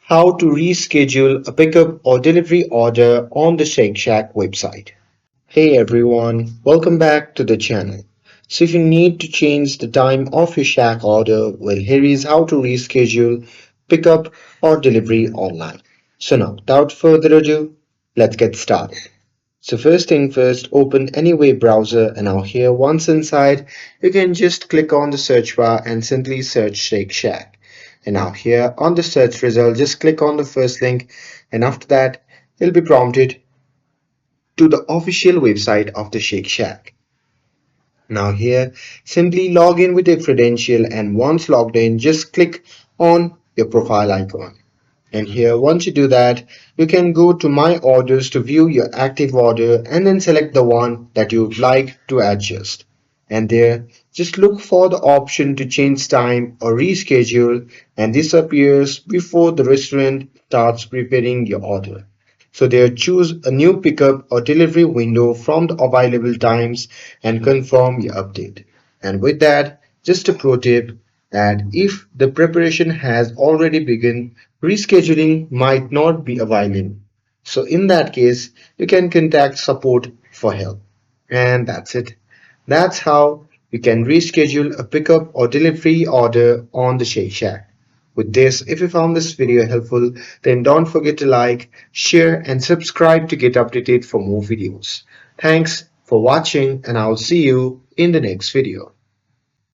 How to reschedule a pickup or delivery order on the Shake Shack website. Hey everyone, welcome back to the channel. So if you need to change the time of your Shack order, well here is how to reschedule pickup or delivery online. So now without further ado, let's get started. So first thing first, open any web browser and now here once inside, you can just click on the search bar and simply search Shake Shack. And now here on the search result, just click on the first link and after that, you'll be prompted to the official website of the Shake Shack. Now here, simply log in with a credential and once logged in, just click on your profile icon. And here, once you do that, you can go to My Orders to view your active order and then select the one that you would like to adjust. And there, just look for the option to change time or reschedule, and this appears before the restaurant starts preparing your order. So there, choose a new pickup or delivery window from the available times and confirm your update. And with that, just a pro tip that if the preparation has already begun, rescheduling might not be available. So in that case, you can contact support for help. And that's it. That's how you can reschedule a pickup or delivery order on the Shake Shack. With this, if you found this video helpful, then don't forget to like, share, and subscribe to get updated for more videos. Thanks for watching, and I'll see you in the next video.